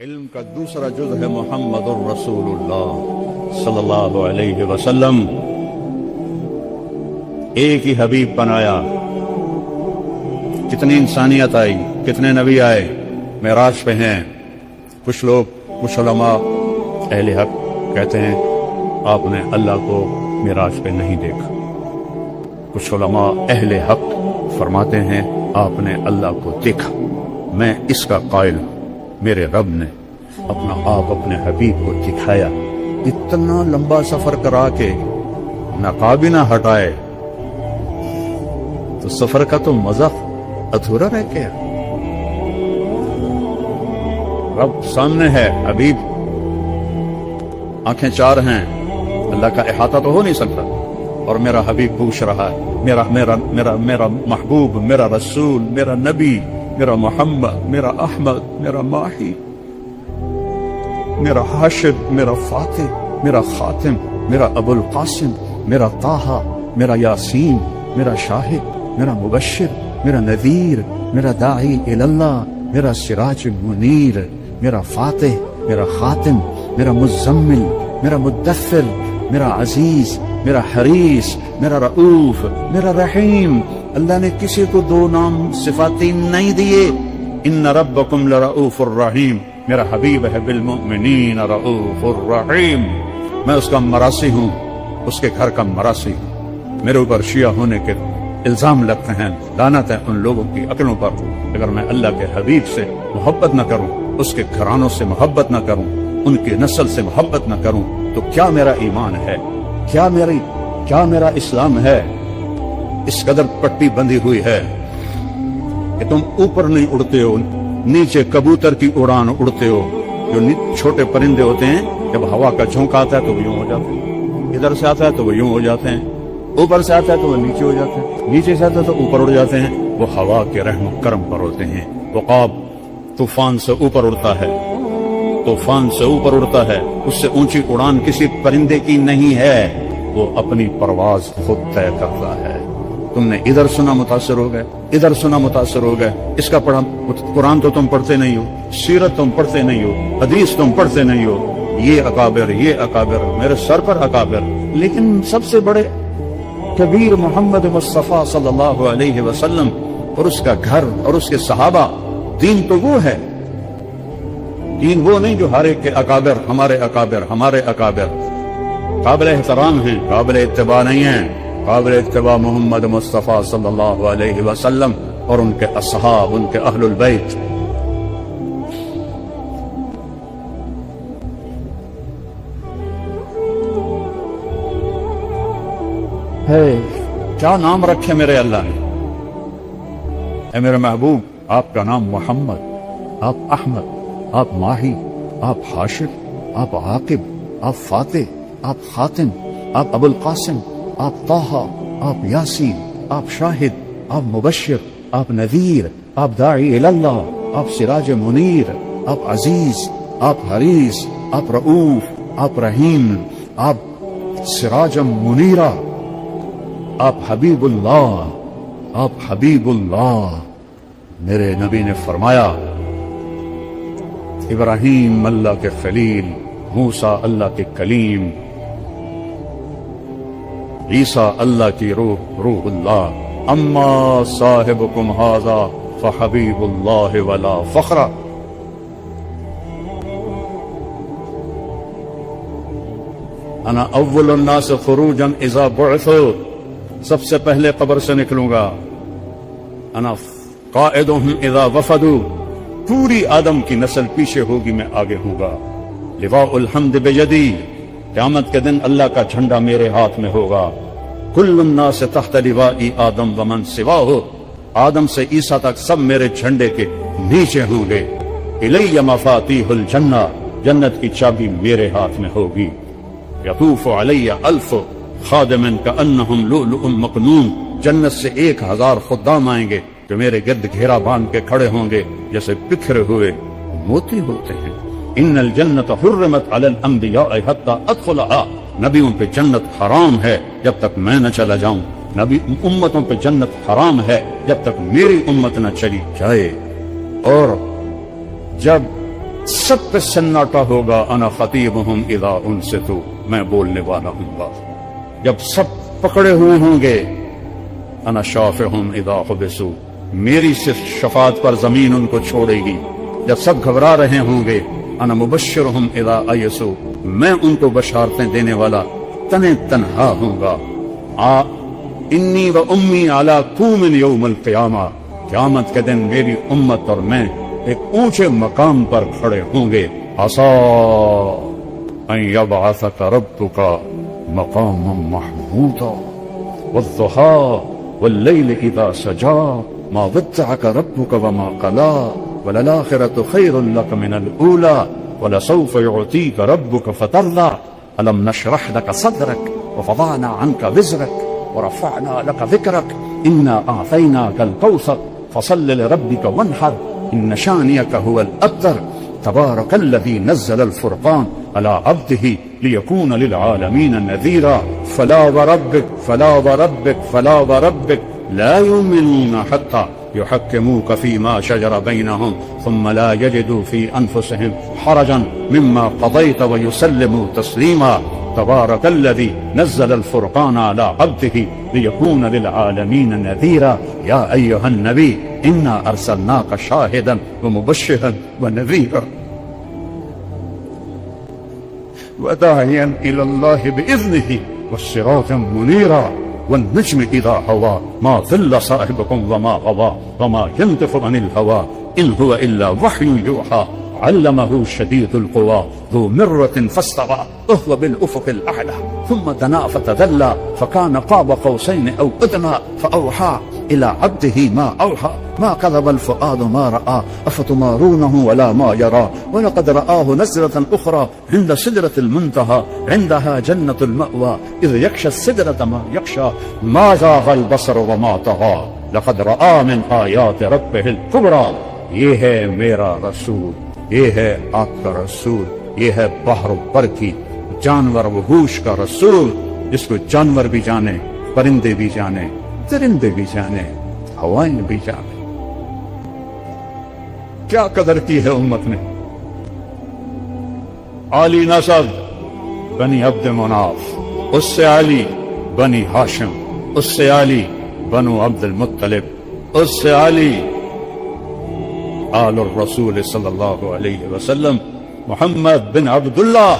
علم کا دوسرا جز ہے محمد الرسول اللہ صلی اللہ علیہ وسلم. ایک ہی حبیب بنایا. کتنی انسانیت آئی, کتنے نبی آئے, معراج پہ ہیں. کچھ لوگ, کچھ علماء اہل حق کہتے ہیں آپ نے اللہ کو معراج پہ نہیں دیکھا. کچھ علماء اہل حق فرماتے ہیں آپ نے اللہ کو دیکھا. میں اس کا قائل ہوں, میرے رب نے اپنا آپ اپنے حبیب کو دکھایا. اتنا لمبا سفر کرا کے نقاب نہ ہٹائے تو سفر کا تو مزہ ادھورا رہ گیا. رب سامنے ہے, حبیب آنکھیں چار ہیں, اللہ کا احاطہ تو ہو نہیں سکتا. اور میرا حبیب پوچھ رہا ہے, میرا میرا میرا میرا محبوب, میرا رسول, میرا نبی, میرا محمد, میرا احمد, میرا ماہی, میرا حاشر, میرا فاتح, میرا خاتم, میرا ابو القاسم, میرا طٰہٰ, میرا یاسین, میرا شاہد, میرا مبشر, میرا نذیر, میرا داعی اللہ, میرا سراج منیر, میرا فاتح, میرا خاتم, میرا مزمل, میرا مدثر, میرا عزیز, میرا حریص, میرا رؤوف, میرا رحیم. اللہ نے کسی کو دو نام صفاتی نہیں دیے. ان ربکم لرؤوف الرحیم. میرا حبیب ہے بالمؤمنین رؤوف الرحیم. میں اس کا مراسی ہوں, اس کے گھر کا مراسی ہوں. میرے اوپر شیعہ ہونے کے الزام لگتے ہیں, لعنت ہے ان لوگوں کی عقلوں پر. اگر میں اللہ کے حبیب سے محبت نہ کروں, اس کے گھرانوں سے محبت نہ کروں, ان کی نسل سے محبت نہ کروں, تو کیا میرا ایمان ہے, کیا میرا اسلام ہے؟ اس قدر پٹی بندھی ہوئی ہے کہ تم اوپر نہیں اڑتے ہو, نیچے کبوتر کی اڑان اڑتے ہو. جو چھوٹے پرندے ہوتے ہیں, جب ہوا کا جھونکا آتا ہے تو وہ یوں ہو جاتے ہیں, ادھر سے آتا ہے تو وہ یوں ہو جاتے ہیں, اوپر سے آتا ہے تو وہ نیچے ہو جاتے ہیں, نیچے سے آتا ہے تو اوپر اڑ جاتے ہیں. وہ ہوا کے رحم و کرم پر ہوتے ہیں. عقاب طوفان سے اوپر اڑتا ہے, طوفان سے اوپر اڑتا ہے. اس سے اونچی اڑان کسی پرندے کی نہیں ہے, وہ اپنی پرواز خود طے کرتا ہے. تم نے ادھر سنا متاثر ہو گئے, ادھر سنا متاثر ہو گئے. اس کا پڑھا قرآن تو تم پڑھتے نہیں ہو, سیرت تم پڑھتے نہیں ہو, حدیث تم پڑھتے نہیں ہو. یہ اکابر, یہ اکابر, میرے سر پر اکابر. لیکن سب سے بڑے کبیر محمد مصطفیٰ صلی اللہ علیہ وسلم اور اس کا گھر اور اس کے صحابہ. دین تو وہ ہے, دین وہ نہیں جو ہر ایک کے اکابر, ہمارے اکابر, ہمارے اکابر. قابل احترام ہیں, قابل اتباع نہیں ہیں. قابل اتباع محمد مصطفیٰ صلی اللہ علیہ وسلم اور ان کے اصحاب, ان کے اہل البیت. ہے کیا نام رکھے میرے اللہ نے. اے میرے محبوب, آپ کا نام محمد, آپ احمد, آپ ماہی, آپ حاشر, آپ عاقب, آپ فاتح, آپ خاتم, آپ ابو القاسم, آپ طٰہٰ, آپ یاسین, آپ شاہد, آپ مبشر, آپ نذیر, آپ داعی اللہ, آپ سراج منیر, آپ عزیز, آپ حریص, آپ رؤوف, آپ رحیم, آپ سراج منیرہ, آپ حبیب اللہ, آپ حبیب اللہ. میرے نبی نے فرمایا ابراہیم اللہ کے خلیل, موسیٰ اللہ کے کلیم, عیسیٰ اللہ کی روح, روح اللہ. اما صاحبکم ھذا فحبیب اللہ ولا فخر. انا اول الناس خروجا اذا بعثوا, سب سے پہلے قبر سے نکلوں گا. انا قائدهم اذا وفدوا, پوری آدم کی نسل پیچھے ہوگی, میں آگے ہوں گا. لواء الحمد بیدی, قیامت کے دن اللہ کا جھنڈا میرے ہاتھ میں ہوگا. کل الناس تحت لواء آدم ومن سواہ, آدم سے عیسیٰ تک سب میرے جھنڈے کے نیچے ہوں گے. الی مفاتیح الجنہ, جنت کی چابی میرے ہاتھ میں ہوگی. یطوف علی الف خادم کانہم لؤلؤ مکنون, جنت سے 1000 خدام آئیں گے جو میرے گرد گھیرا باندھ کے کھڑے ہوں گے جیسے بکھرے ہوئے موتی ہوتے ہیں. ان الجنت حرمت علی الانبیاء حتی ادخلها, نبیوں پہ جنت حرام ہے جب تک میں نہ چلا جاؤں. نبی امتوں پہ جنت حرام ہے جب تک میری امت نہ چلی جائے. اور جب سب پہ سناٹا ہوگا. انا خطیبہم اذا انصتوا، میں بولنے والا ہوں گا جب سب پکڑے ہوئے ہوں گے. انا شافعہم اذا حبسوا، میری صرف شفاعت پر زمین ان کو چھوڑے گی جب سب گھبرا رہے ہوں گے. انا مبشرہم اذا ایسوا، میں ان کو بشارتیں دینے والا تنہا ہوں گا. انی و امی علی طوم یوم القیامہ، قیامت کے دن میری امت اور میں ایک اونچے مقام پر کھڑے ہوں گے. عسا ان یبعثک ربک مقاما محمودا والضحى واللیل اذا سجا ما ودعک ربک وما قلا وللآخرة خیر لک من الاولی ولسوف يعطيك ربك فترضى. ألم نشرح لك صدرك ووضعنا عنك وزرك ورفعنا لك ذكرك إنا أعطيناك الكوثر فصل لربك وانحر إن شانئك هو الأبتر. تبارك الذي نزل الفرقان على عبده ليكون للعالمين نذيرا. فلا وربك فلا وربك فلا وربك لا يؤمنون حتى يحكموك فيما شجر بينهم ثم لا يجدوا في أنفسهم حرجا مما قضيت ويسلموا تسليما. تبارك الذي نزل الفرقان على عبده ليكون للعالمين نذيرا. يا أيها النبي إنا أرسلناك شاهدا ومبشرا ونذيرا وداعيا إلى الله بإذنه والصراط منيرا. والنجم إذا هوى ما ضل صاحبكم وما غوى وما ينطق عن الهوى إن هو إلا وحي يوحى علمه شديد القوى ذو مرة فاستوى وهو بالأفق الأعلى ثم دنا فتدلى فكان قاب قوسين أو أدنى فأوحى إلى عبده ما أوحى ما كذب الفؤاد ما رأى أفتمارونه ولا ما يرى ولقد رآه نزلة أخرى عند سدرة المنتهى عندها جنة المأوى إذ يغشى السدرة ما يغشى ما زاغ البصر وما طغى لقد رأى من آيات ربه الكبرى. یہ ہے میرا رسول، یہ ہے آپ کا رسول، یہ ہے بحر و بر کی جانور و وحوش کا رسول، جس کو جانور بھی جانے، پرندے بھی جانے، درندے بھی جانے، ہوائیں بھی جانے. کیا قدر کی ہے امت نے. علی نسب بنی عبد مناف، اس سے علی بنی ہاشم، اس سے علی بنو عبد المطلب، اس سے علی آل الرسول صلی اللہ علیہ وسلم محمد بن عبداللہ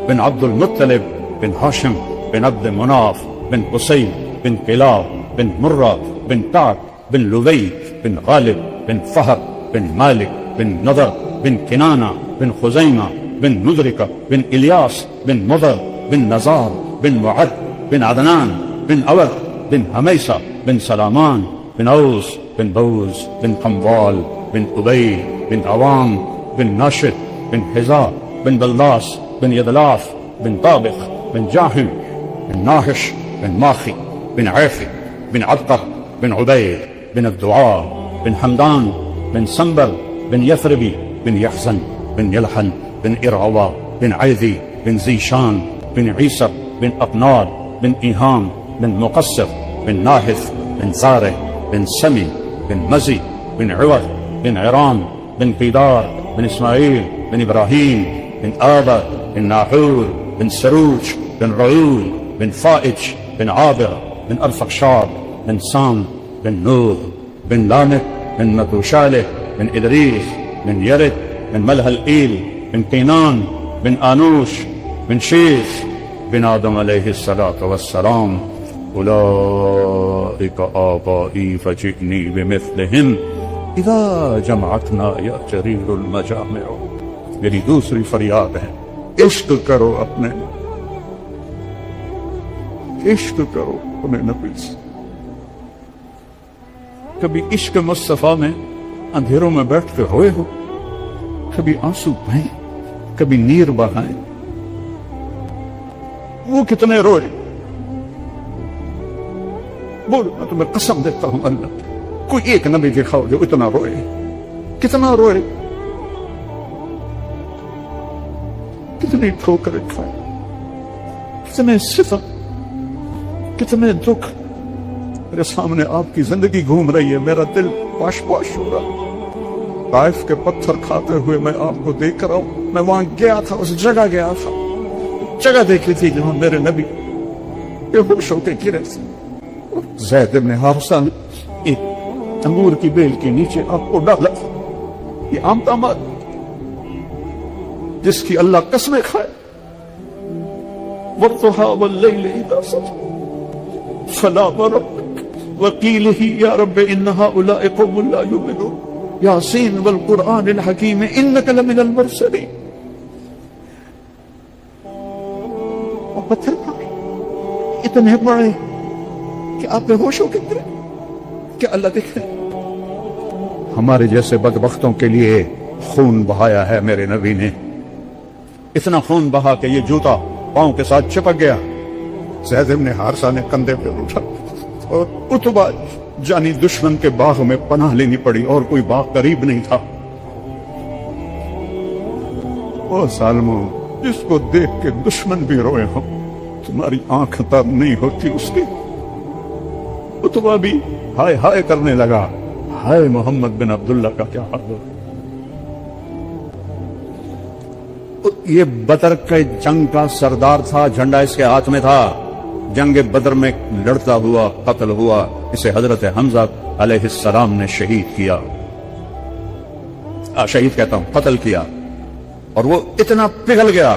بن عبد المطلب بن ہاشم بن عبد مناف بن قصی بن کلاب بن مرہ بن کعب بن لبی بن غالب بن فہر بن مالک بن نضر بن کنانہ بن خزیمہ بن مدرکہ بن الیاس بن مضر بن نزار بن معد بن عدنان بن عوض بن حمیسہ بن سلامان بن اوس بن بوز بن قموال بن أبي بن عوام بن ناشد بن حذاء بن بلاس بن يدلاف بن طابخ بن جاهم بن ناهش بن ماخي بن عافي بن عبقر بن عبيد بن الدعاء بن حمدان بن سنبل بن يثربي بن يحزن بن يلحن بن إرعوى بن عيذي بن زيشان بن عيسر بن أقناد بن إيهام بن مقصر بن ناهث بن زارع بن سمي بن مزي بن عوض بن عرام بن قيدار بن إسماعيل بن إبراهيم بن آبر بن ناحور بن سروج بن رعول بن فائج بن عابر بن أرفقشاد بن سام بن نوح بن لامك بن متوشالة بن إدريس بن يرد بن ملهلئيل بن قينان بن آنوش بن شيث بن آدم عليه الصلاة والسلام. أولئك آبائي فجئني بمثلهم اذا جمعتنا یا جریر المجامع. میری دوسری فریاد ہے، عشق کرو اپنے، عشق کرو اپنے نبی سے. کبھی عشق مصطفیٰ میں اندھیروں میں بیٹھ کے روئے ہو، کبھی آنسو بہائیں، کبھی نیر بہائیں. وہ کتنے روئے، بولو میں تمہیں قسم دیتا ہوں اللہ، کوئی ایک نبی دکھاؤ جو اتنا روئے. کتنا روئے، کتنی ٹھوکریں کھائے، کتنے ستم، کتنے دکھ. میرے سامنے آپ کی زندگی گھوم رہی ہے، میرا دل پاش پاش ہو رہا. طائف کے پتھر کھاتے ہوئے میں آپ کو دیکھ رہا ہوں. میں وہاں گیا تھا, اس جگہ گیا تھا, جگہ دیکھی تھی جہاں میرے نبی بے ہوش ہو کے گرے تھے. زید بن حارثہ نے ایک انگور کی بیل کے نیچے آپ کو ڈالا. یہ عام داماد جس کی اللہ قسمیں کھائے. وَالضُّحَىٰ وَاللَّيْلِ إِذَا سَجَىٰ فَلَا وَرَبِّكَ وَقِيلِهِ يَا رَبِّ إِنَّ هَٰؤُلَاءِ قَوْمٌ لَا يُؤْمِنُونَ یاسین والقرآن الحکیم انک لمن المرسلین. اور پتھر پاک اتنے بڑے کہ آپ بے ہوش ہو کے گرے. کہ اللہ دیکھ رہے. ہمارے جیسے بدبختوں کے لیے خون بہایا ہے میرے نبی نے. اتنا خون بہا کہ یہ جوتا پاؤں کے ساتھ چپک گیا. زید بن حارثہ نے کندھے پہ اٹھا اور اتبا جانی دشمن کے باغ میں پناہ لینی پڑی, اور کوئی باغ قریب نہیں تھا. او ظالموں, جس کو دیکھ کے دشمن بھی روئے ہو, تمہاری آنکھ تر نہیں ہوتی اس کی. اتبا بھی ہائے ہائے کرنے لگا, ہائے محمد بن عبداللہ کا کیا حال ہو. یہ بدر کے جنگ کا سردار تھا, جھنڈا اس کے ہاتھ میں تھا. جنگ بدر میں لڑتا ہوا قتل ہوا. اسے حضرت حمزہ علیہ السلام نے شہید کیا. شہید کہتا ہوں, قتل کیا. اور وہ اتنا پگھل گیا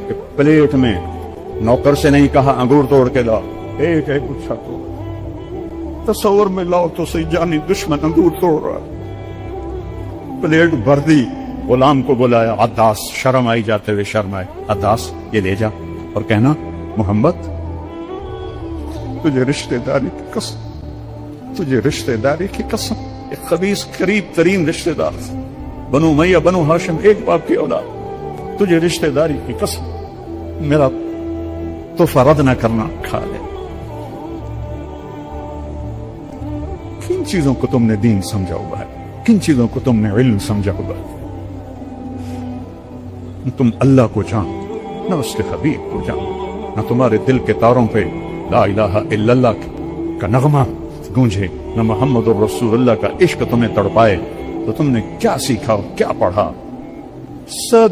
کہ پلیٹ میں نوکر سے نہیں کہا انگور توڑ کے لا, ایک ایک گچھا توڑ. تصور میں لاؤ تو صحیح, جانی دشمن انگور توڑ رہا. پلیٹ بھر دی. غلام کو بلایا, عداس, شرم آئی جاتے ہوئے شرم آئے. عداس یہ لے جا اور کہنا محمد تجھے رشتہ داری کی قسم, تجھے رشتہ داری کی قسم. ایک خبیث قریب ترین رشتہ دار, بنو امیہ بنو ہاشم ایک باپ کی اولاد. تجھے رشتہ داری کی قسم میرا تحفہ رد نہ کرنا, کھا لے. کن چیزوں کو تم نے دین سمجھا ہوا ہے, کن چیزوں کو تم نے علم سمجھا ہوا ہے. تم اللہ کو جان, نہ اس کے حبیب کو جان, نہ تمہارے دل کے تاروں پہ لا الہ الا اللہ کا نغمہ گونجے, نہ محمد الرسول اللہ کا عشق تمہیں تڑپائے. تو تم نے کیا سیکھا, کیا پڑھا؟ سب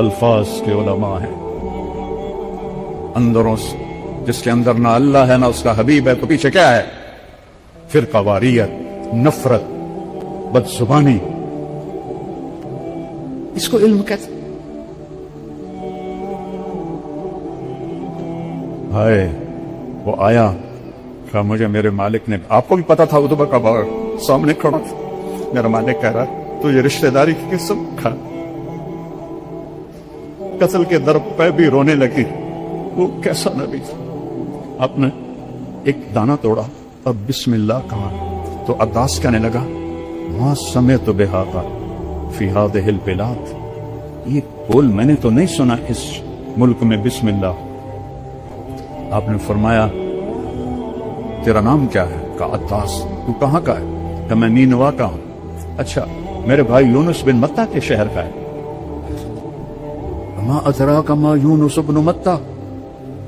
الفاظ کے علماء ہیں. اندروں سے جس کے اندر نہ اللہ ہے نہ اس کا حبیب ہے, تو پیچھے کیا ہے؟ فرقہ واریت, نفرت, بد زبانی. اس کو علم کہتے. ہائے وہ آیا, کہا مجھے میرے مالک نے, آپ کو بھی پتا تھا اتبا کا باغ سامنے کھڑا تھا. میرا مالک کہہ رہا تو یہ رشتہ داری کی قسم کھا. قتل کے در پہ بھی رونے لگی. وہ کیسا نبی تھا. آپ نے ایک دانہ توڑا, اب بسم اللہ کہا تو عداس کہنے لگا ما سمعت بہذا فی ہذہ البلاد. یہ قول میں نے تو نہیں سنا اس ملک میں بسم اللہ. آپ نے فرمایا تیرا نام کیا ہے؟ کہا عداس. تو کہاں کا ہے؟ کہ میں نینوا کا ہوں. اچھا میرے بھائی یونس بن متہ کے شہر کا ہے. ما ادراک ما یونس بن متہ,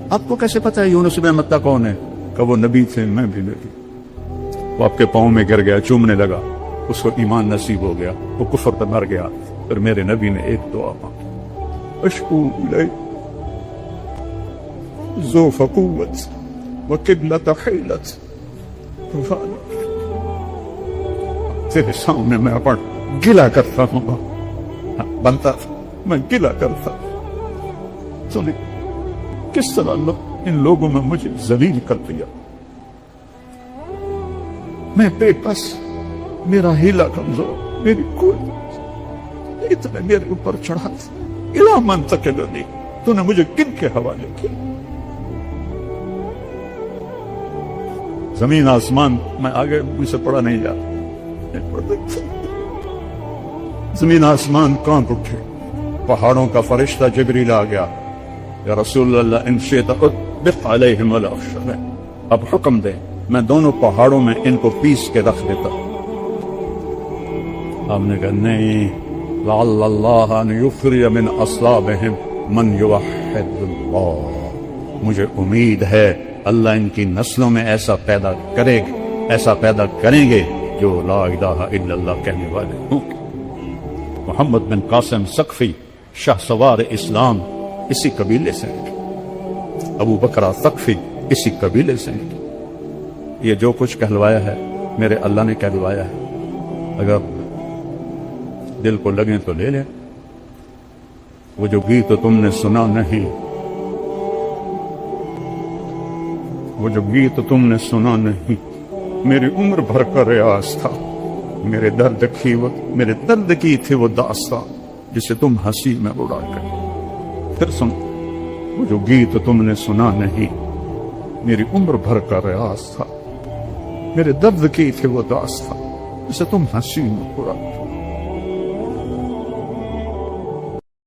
آپ کو کیسے پتا ہے یونس بن متہ کون ہے؟ کہ وہ نبی تھے, میں بھی نبی. وہ آپ کے پاؤں میں گر گیا, چومنے لگا, اس کو ایمان نصیب ہو گیا, وہ کفر پر مر گیا. پھر میرے نبی نے ایک دعا مانگی, اشکو الیک ذو فقوت وقلت حیلت. تیرے سامنے میں اپنا گلا کرتا ہوں, بنتا تھا میں گلا کرتا. تو نے کس طرح ان لوگوں میں مجھے ذلیل کر دیا. میں بے بس, میرا ہیلا کمزور, میری کوئی اتنے میرے اوپر چڑھا. الا من تکلنی, تو نے مجھے کن کے حوالے کیا؟ زمین آسمان, میں آگے مجھ سے پڑھا نہیں جاتا. زمین آسمان کانپ اٹھے. پہاڑوں کا فرشتہ جبریل آ گیا, یا رسول اللہ ان شئت اطبق علیہم ولا اخشى, اب حکم دے میں دونوں پہاڑوں میں ان کو پیس کے رکھ دیتا. آپ نے کہا نہیں, لعل اللہ ان یخرج من اصلابہم من یوحد اللہ. مجھے امید ہے اللہ ان کی نسلوں میں ایسا پیدا کریں گے جو لا الہ الا اللہ کہنے والے ہوں۔ محمد بن قاسم سقفی شاہ سوار اسلام اسی قبیلے سے ہیں، ابو بکر سقفی اسی قبیلے سے ہیں۔ یہ جو کچھ کہلوایا ہے میرے اللہ نے کہلوایا ہے، اگر دل کو لگیں تو لے لیں۔ وہ جو گیت تم نے سنا نہیں، وہ جو گیت تم نے سنا نہیں، میری عمر بھر کا ریاض تھا، میرے درد کی تھی وہ داستان جسے تم ہنسی میں اڑا کر۔ پھر سن، وہ جو گیت تم نے سنا نہیں، میری عمر بھر کا ریاض تھا، میرے درد کی تھی وہ داستان جسے تم ہنسی میں اڑا کر۔